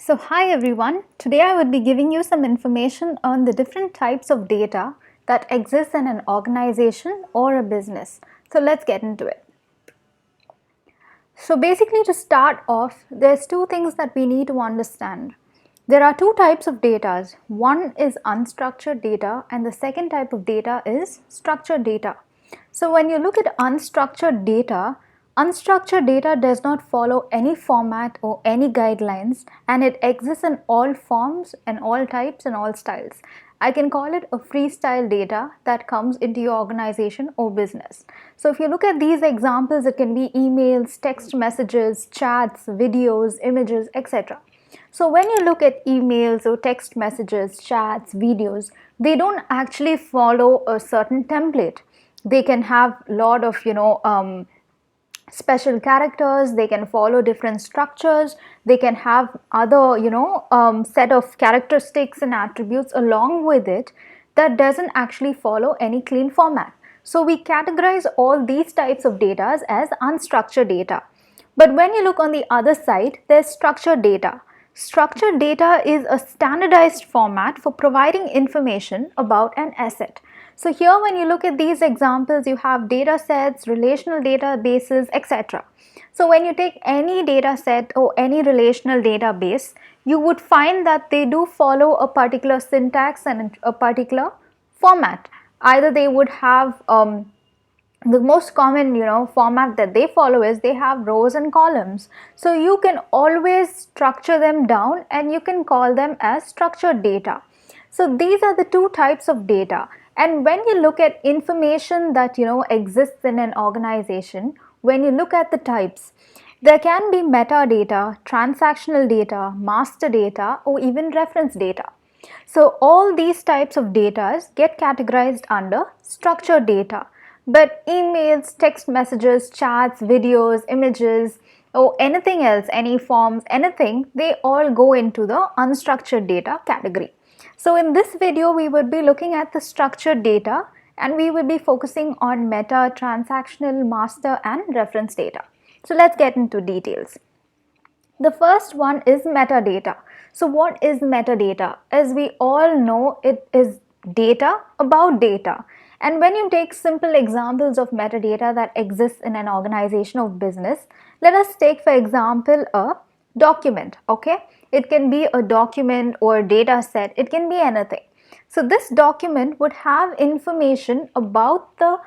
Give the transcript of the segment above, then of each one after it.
Hi everyone. Today I would be giving you some information on the different types of data that exist in an organization or a business. Let's get into it. Basically, to start off, there's two things that we need to understand. There are two types of data. One is unstructured data and the second type of data is structured data. So when you look at unstructured data does not follow any format or any guidelines, and it exists in all forms and all types and all styles. I can call it a freestyle data that comes into your organization or business. So if you look at these examples, it can be emails, text messages, chats, videos, images, etc. So when you look at emails or text messages, chats, videos, they don't actually follow a certain template. They can have a lot of special characters, they can follow different structures, they can have other set of characteristics and attributes along with it that doesn't actually follow any clean format. So we categorize all these types of data as unstructured data. But when you look on the other side, there's structured data. Structured data is a standardized format for providing information about an asset. So here when you look at these examples, you have data sets, relational databases, etc. So when you take any data set or any relational database, you would find that they do follow a particular syntax and a particular format. Either they would have the most common format that they follow is they have rows and columns. So you can always structure them down and you can call them as structured data. So these are the two types of data. And when you look at information that exists in an organization, when you look at the types, there can be metadata, transactional data, master data, or even reference data. So all these types of data get categorized under structured data. But emails, text messages, chats, videos, images, or anything else, any forms, anything, they all go into the unstructured data category. So in this video, we would be looking at the structured data and we will be focusing on meta, transactional, master and reference data. So let's get into details. The first one is metadata. So what is metadata? As we all know, it is data about data. And when you take simple examples of metadata that exists in an organization or business, let us take for example a document, okay? It can be a document or a data set, it can be anything. So this document would have information about the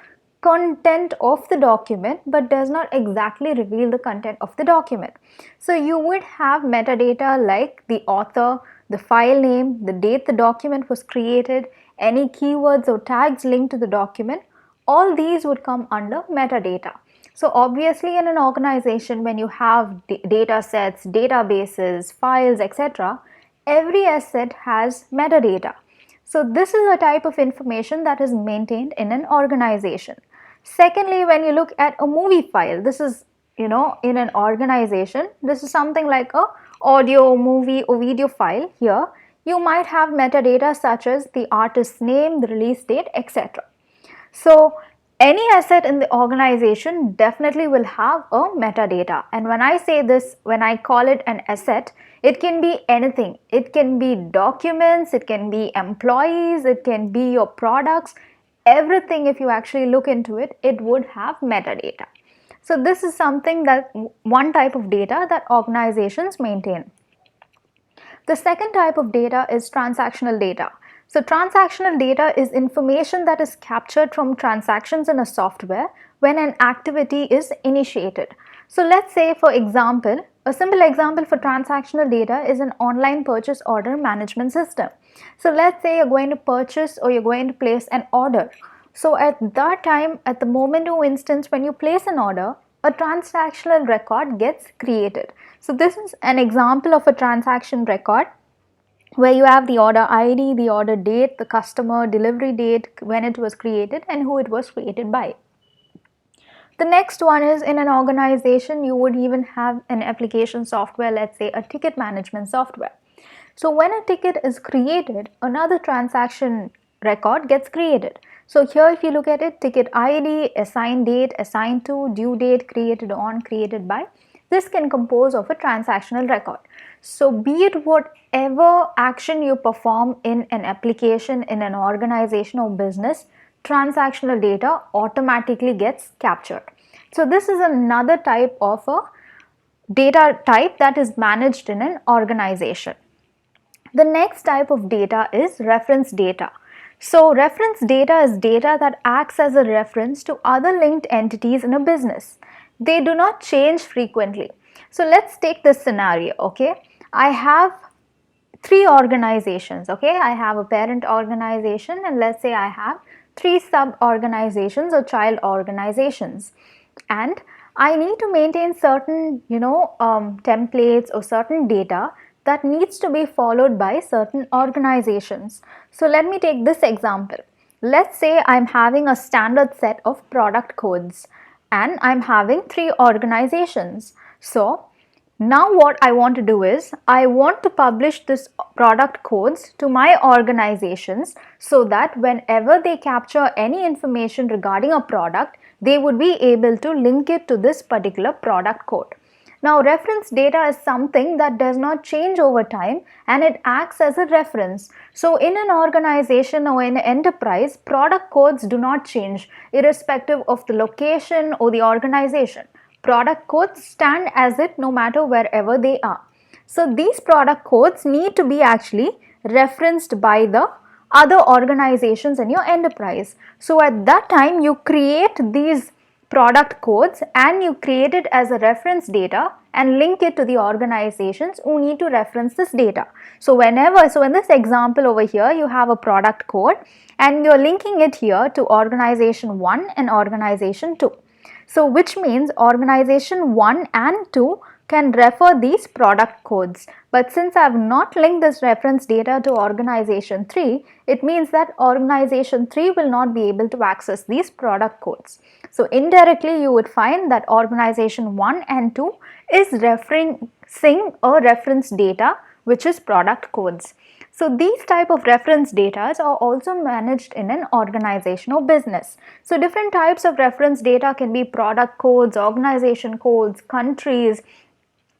content of the document but does not exactly reveal the content of the document. So you would have metadata like the author, the file name, the date the document was created, any keywords or tags linked to the document. All these would come under metadata. So obviously in an organization, when you have data sets, databases, files, etc., every asset has metadata. So this is a type of information that is maintained in an organization. Secondly, when you look at a movie file, this is, in an organization, this is something like a audio, movie or video file. Here, you might have metadata such as the artist's name, the release date, etc. So any asset in the organization definitely will have a metadata. And when I say this, when I call it an asset, it can be anything. It can be documents, it can be employees, it can be your products. Everything, if you actually look into it, it would have metadata. So this is something that one type of data that organizations maintain. The second type of data is transactional data. So transactional data is information that is captured from transactions in a software when an activity is initiated. So let's say, for example, a simple example for transactional data is an online purchase order management system. So let's say you're going to purchase or you're going to place an order. So at that time, at the moment or instance when you place an order, a transactional record gets created. So this is an example of a transaction record where you have the order ID, the order date, the customer, delivery date, when it was created and who it was created by. The next one is, in an organization, you would even have an application software, let's say a ticket management software. So when a ticket is created, another transaction record gets created. So here if you look at it, ticket ID, assigned date, assigned to, due date, created on, created by, this can compose of a transactional record. So be it whatever action you perform in an application, in an organization or business, transactional data automatically gets captured. So this is another type of a data type that is managed in an organization. The next type of data is reference data. So reference data is data that acts as a reference to other linked entities in a business. They do not change frequently. So let's take this scenario, okay? I have three organizations, okay? I have a parent organization, and let's say I have three sub organizations or child organizations, and I need to maintain certain templates or certain data that needs to be followed by certain organizations. So let me take this example. Let's say I'm having a standard set of product codes and I'm having three organizations. So now what I want to do is I want to publish this product codes to my organizations so that whenever they capture any information regarding a product, they would be able to link it to this particular product code. Now reference data is something that does not change over time and it acts as a reference. So in an organization or in an enterprise, product codes do not change irrespective of the location or the organization. Product codes stand as it no matter wherever they are. So these product codes need to be actually referenced by the other organizations in your enterprise. So at that time you create these product codes and you create it as a reference data and link it to the organizations who need to reference this data. So in this example over here, you have a product code and you're linking it here to organization 1 and organization 2. So which means organization 1 and 2 can refer these product codes. But since I have not linked this reference data to organization 3, it means that organization 3 will not be able to access these product codes. So indirectly you would find that organization 1 and 2 is referencing a reference data which is product codes. So these type of reference data are also managed in an organization or business. So different types of reference data can be product codes, organization codes, countries,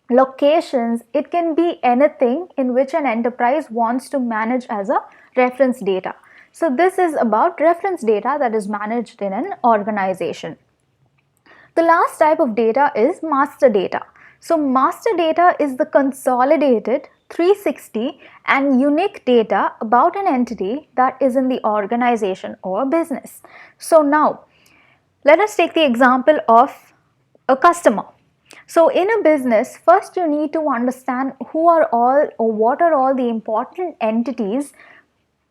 locations. It can be anything in which an enterprise wants to manage as a reference data. So this is about reference data that is managed in an organization. The last type of data is master data. So master data is the consolidated 360 and unique data about an entity that is in the organization or business. So now let us take the example of a customer. So in a business, first you need to understand who are all or what are all the important entities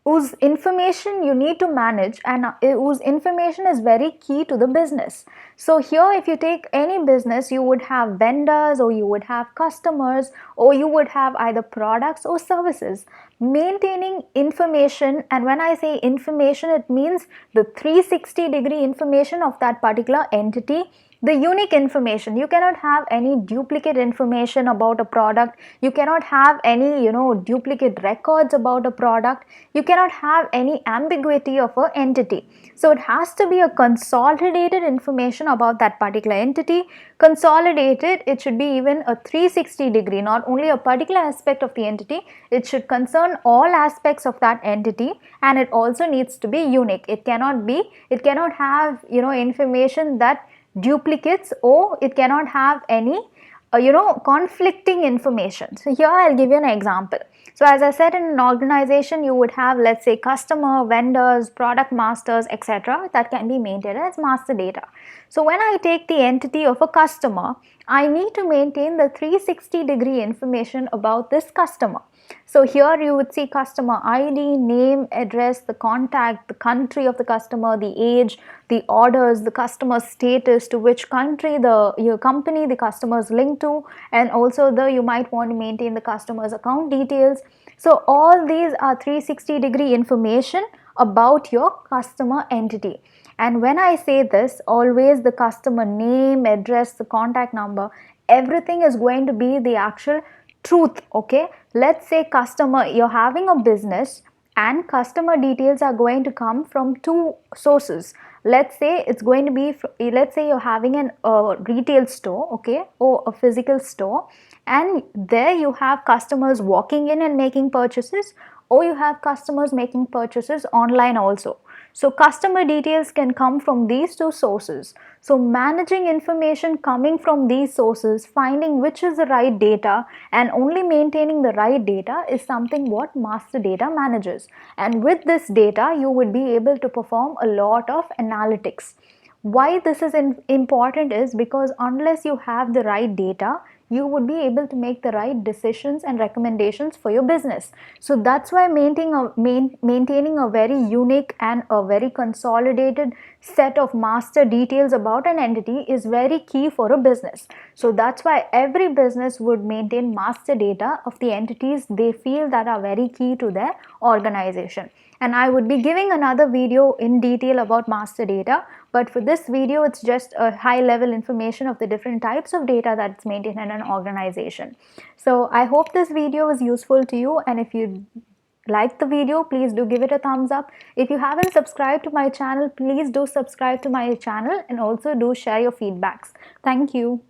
whose information you need to manage and whose information is very key to the business. So here if you take any business, you would have vendors or you would have customers or you would have either products or services. Maintaining information, and when I say information, it means the 360-degree information of that particular entity, the unique information. You cannot have any duplicate information about a product. You cannot have any duplicate records about a product. You cannot have any ambiguity of an entity. So it has to be a consolidated information about that particular entity. Consolidated, it should be even a 360-degree, not only a particular aspect of the entity, it should concern all aspects of that entity, and it also needs to be unique. It cannot have information that duplicates, or it cannot have any conflicting information. So here I'll give you an example. So as I said, in an organization you would have, let's say, customer, vendors, product masters, etc. that can be maintained as master data. So when I take the entity of a customer, I need to maintain the 360-degree information about this customer. So here you would see customer ID, name, address, the contact, the country of the customer, the age, the orders, the customer status, to which country your company the customer is linked to, and also you might want to maintain the customer's account details. So all these are 360-degree information about your customer entity. And when I say this, always the customer name, address, the contact number, everything is going to be the actual truth. Okay, let's say customer, you're having a business and customer details are going to come from two sources. Let's say it's going to be, let's say you're having a retail store, okay, or a physical store, and there you have customers walking in and making purchases, or you have customers making purchases online also. So customer details can come from these two sources. So managing information coming from these sources, finding which is the right data and only maintaining the right data is something what master data manages. And with this data you would be able to perform a lot of analytics. Why this is important is because unless you have the right data, you would be able to make the right decisions and recommendations for your business. So that's why maintaining a very unique and a very consolidated set of master details about an entity is very key for a business. So that's why every business would maintain master data of the entities they feel that are very key to their organization. And I would be giving another video in detail about master data, but for this video it's just a high level information of the different types of data that's maintained in an organization. So I hope this video was useful to you, and if you like the video, please do give it a thumbs up. If you haven't subscribed to my channel, please do subscribe to my channel and also do share your feedbacks. Thank you.